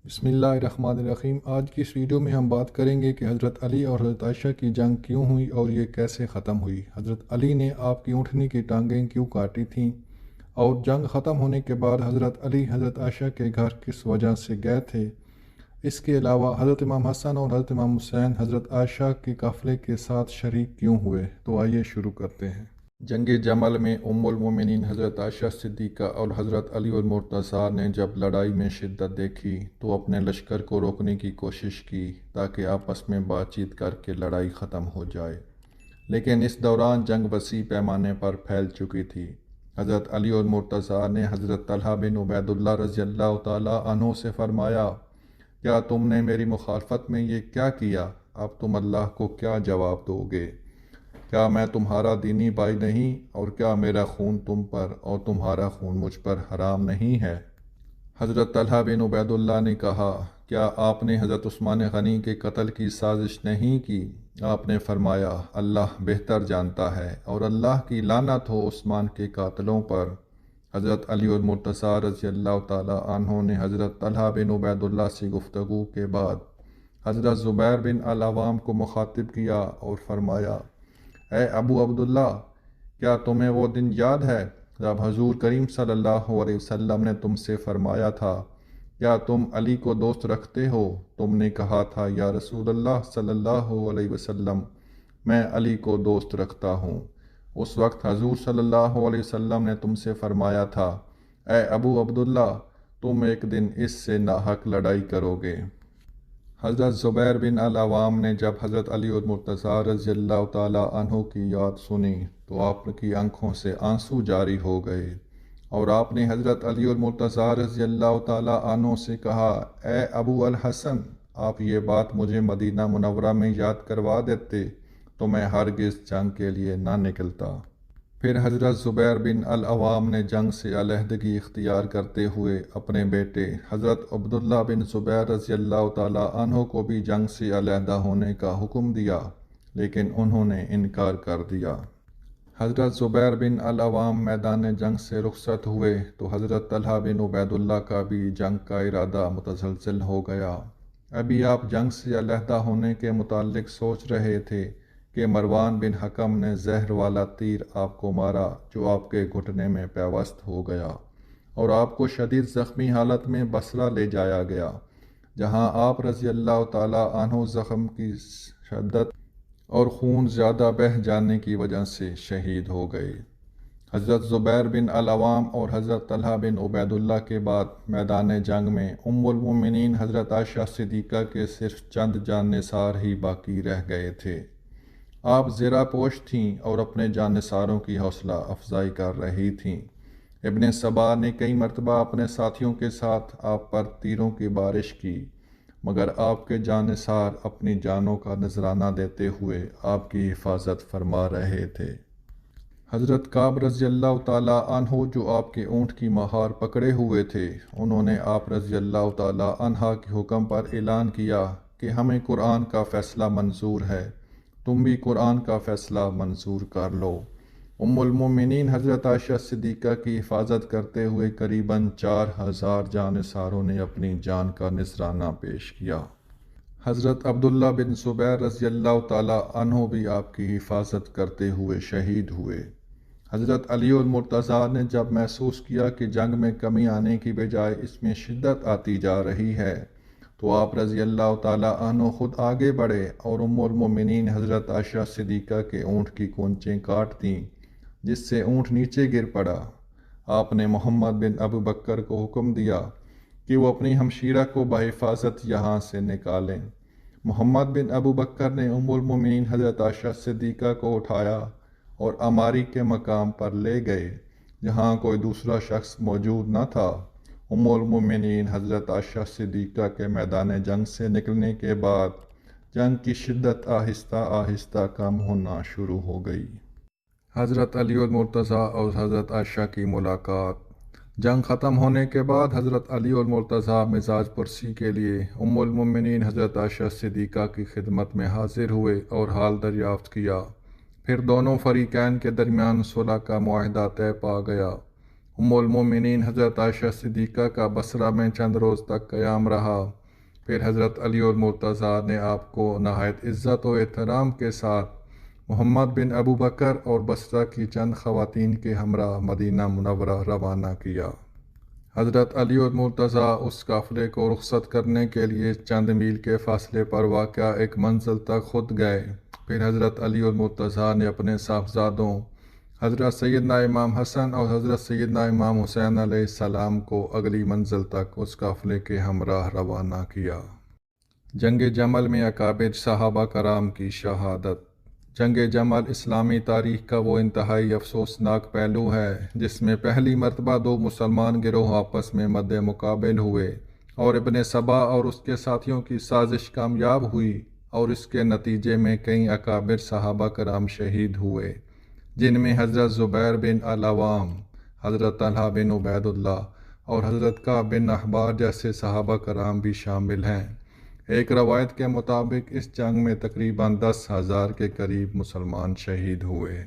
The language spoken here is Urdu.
بسم اللہ الرحمن الرحیم۔ آج کی اس ویڈیو میں ہم بات کریں گے کہ حضرت علی اور حضرت عائشہ کی جنگ کیوں ہوئی اور یہ کیسے ختم ہوئی۔ حضرت علی نے آپ کی اونٹنی کی ٹانگیں کیوں کاٹی تھیں، اور جنگ ختم ہونے کے بعد حضرت علی حضرت عائشہ کے گھر کس وجہ سے گئے تھے۔ اس کے علاوہ حضرت امام حسن اور حضرت امام حسین حضرت عائشہ کے قافلے کے ساتھ شریک کیوں ہوئے۔ تو آئیے شروع کرتے ہیں۔ جنگ جمل میں ام المومنین حضرت عائشہ صدیقہ اور حضرت علی المرتضیٰ نے جب لڑائی میں شدت دیکھی تو اپنے لشکر کو روکنے کی کوشش کی تاکہ آپس میں بات چیت کر کے لڑائی ختم ہو جائے، لیکن اس دوران جنگ وسیع پیمانے پر پھیل چکی تھی۔ حضرت علی المرتضیٰ نے حضرت طلحہ بن عبید اللہ رضی اللہ تعالیٰ عنہ سے فرمایا، کیا تم نے میری مخالفت میں یہ کیا کیا؟ اب تم اللہ کو کیا جواب دو گے؟ کیا میں تمہارا دینی بھائی نہیں، اور کیا میرا خون تم پر اور تمہارا خون مجھ پر حرام نہیں ہے؟ حضرت طلحہ بن عبید اللہ نے کہا، کیا آپ نے حضرت عثمان غنی کے قتل کی سازش نہیں کی؟ آپ نے فرمایا، اللہ بہتر جانتا ہے، اور اللہ کی لعنت ہو عثمان کے قاتلوں پر۔ حضرت علی المرتضیٰ رضی اللہ تعالیٰ عنہ نے حضرت طلحہ بن عبید اللہ سے گفتگو کے بعد حضرت زبیر بن العوام کو مخاطب کیا اور فرمایا، اے ابو عبداللہ، کیا تمہیں وہ دن یاد ہے جب حضور کریم صلی اللہ علیہ وسلم نے تم سے فرمایا تھا، کیا تم علی کو دوست رکھتے ہو؟ تم نے کہا تھا، یا رسول اللہ صلی اللہ علیہ وسلم، میں علی کو دوست رکھتا ہوں۔ اس وقت حضور صلی اللہ علیہ وسلم نے تم سے فرمایا تھا، اے ابو عبداللہ، تم ایک دن اس سے ناحق لڑائی کرو گے۔ حضرت زبیر بن العوام نے جب حضرت علی المرتضیٰ رضی اللہ تعالیٰ عنہ کی یاد سنی تو آپ کی آنکھوں سے آنسو جاری ہو گئے، اور آپ نے حضرت علی المرتضیٰ رضی اللہ تعالیٰ عنہ سے کہا، اے ابو الحسن، آپ یہ بات مجھے مدینہ منورہ میں یاد کروا دیتے تو میں ہرگز جنگ کے لیے نہ نکلتا۔ پھر حضرت زبیر بن العوام نے جنگ سے علیحدگی اختیار کرتے ہوئے اپنے بیٹے حضرت عبداللہ بن زبیر رضی اللہ تعالیٰ عنہ کو بھی جنگ سے علیحدہ ہونے کا حکم دیا، لیکن انہوں نے انکار کر دیا۔ حضرت زبیر بن العوام میدان جنگ سے رخصت ہوئے تو حضرت طلحہ بن عبید اللہ کا بھی جنگ کا ارادہ متزلزل ہو گیا۔ ابھی آپ جنگ سے علیحدہ ہونے کے متعلق سوچ رہے تھے کہ مروان بن حکم نے زہر والا تیر آپ کو مارا، جو آپ کے گھٹنے میں پیوست ہو گیا، اور آپ کو شدید زخمی حالت میں بصرہ لے جایا گیا، جہاں آپ رضی اللہ تعالیٰ عنہ زخم کی شدت اور خون زیادہ بہہ جانے کی وجہ سے شہید ہو گئے۔ حضرت زبیر بن العوام اور حضرت طلحہ بن عبید اللہ کے بعد میدان جنگ میں ام المومنین حضرت عائشہ صدیقہ کے صرف چند جان نثار ہی باقی رہ گئے تھے۔ آپ زرہ پوش تھیں اور اپنے جان نثاروں کی حوصلہ افزائی کر رہی تھیں۔ ابن سبا نے کئی مرتبہ اپنے ساتھیوں کے ساتھ آپ پر تیروں کی بارش کی، مگر آپ کے جان نثار اپنی جانوں کا نذرانہ دیتے ہوئے آپ کی حفاظت فرما رہے تھے۔ حضرت کعب رضی اللہ تعالیٰ عنہ جو آپ کے اونٹ کی مہار پکڑے ہوئے تھے، انہوں نے آپ رضی اللہ تعالیٰ عنہ کے حکم پر اعلان کیا کہ ہمیں قرآن کا فیصلہ منظور ہے، تم بھی قرآن کا فیصلہ منظور کر لو۔ ام المومنین حضرت عائشہ صدیقہ کی حفاظت کرتے ہوئے قریباً 4000 جان نثاروں نے اپنی جان کا نذرانہ پیش کیا۔ حضرت عبداللہ بن زبیر رضی اللہ تعالیٰ عنہ بھی آپ کی حفاظت کرتے ہوئے شہید ہوئے۔ حضرت علی المرتضیٰ نے جب محسوس کیا کہ جنگ میں کمی آنے کی بجائے اس میں شدت آتی جا رہی ہے تو آپ رضی اللہ تعالیٰ عنہ خود آگے بڑھے اور ام المومنین حضرت عائشہ صدیقہ کے اونٹ کی کونچیں کاٹ دیں، جس سے اونٹ نیچے گر پڑا۔ آپ نے محمد بن ابو بکر کو حکم دیا کہ وہ اپنی ہمشیرہ کو بحفاظت یہاں سے نکالیں۔ محمد بن ابو بکر نے ام المومنین حضرت عائشہ صدیقہ کو اٹھایا اور اماری کے مقام پر لے گئے، جہاں کوئی دوسرا شخص موجود نہ تھا۔ ام المومنین حضرت عائشہ صدیقہ کے میدان جنگ سے نکلنے کے بعد جنگ کی شدت آہستہ آہستہ کم ہونا شروع ہو گئی۔ حضرت علی المرتضیٰ اور حضرت عائشہ کی ملاقات۔ جنگ ختم ہونے کے بعد حضرت علی المرتضیٰ مزاج پرسی کے لیے ام المومنین حضرت عائشہ صدیقہ کی خدمت میں حاضر ہوئے اور حال دریافت کیا۔ پھر دونوں فریقین کے درمیان صلح کا معاہدہ طے پا گیا۔ ام المومنین حضرت عائشہ صدیقہ کا بصرہ میں چند روز تک قیام رہا۔ پھر حضرت علی اور مرتضیٰ نے آپ کو نہایت عزت و احترام کے ساتھ محمد بن ابو بکر اور بصرہ کی چند خواتین کے ہمراہ مدینہ منورہ روانہ کیا۔ حضرت علی اور مرتضیٰ اس قافلے کو رخصت کرنے کے لیے چند میل کے فاصلے پر واقع ایک منزل تک خود گئے۔ پھر حضرت علی اور مرتضیٰ نے اپنے صاحبزادوں حضرت سیدنا امام حسن اور حضرت سیدنا امام حسین علیہ السلام کو اگلی منزل تک اس قافلے کے ہمراہ روانہ کیا۔ جنگ جمل میں اکابر صحابہ کرام کی شہادت۔ جنگ جمل اسلامی تاریخ کا وہ انتہائی افسوسناک پہلو ہے جس میں پہلی مرتبہ دو مسلمان گروہ آپس میں مد مقابل ہوئے اور ابن سبا اور اس کے ساتھیوں کی سازش کامیاب ہوئی، اور اس کے نتیجے میں کئی اکابر صحابہ کرام شہید ہوئے، جن میں حضرت زبیر بن العوام، حضرت طلحہ بن عبید اللہ اور حضرت کعب بن احبار جیسے صحابہ کرام بھی شامل ہیں۔ ایک روایت کے مطابق اس جنگ میں تقریباً 10,000 کے قریب مسلمان شہید ہوئے۔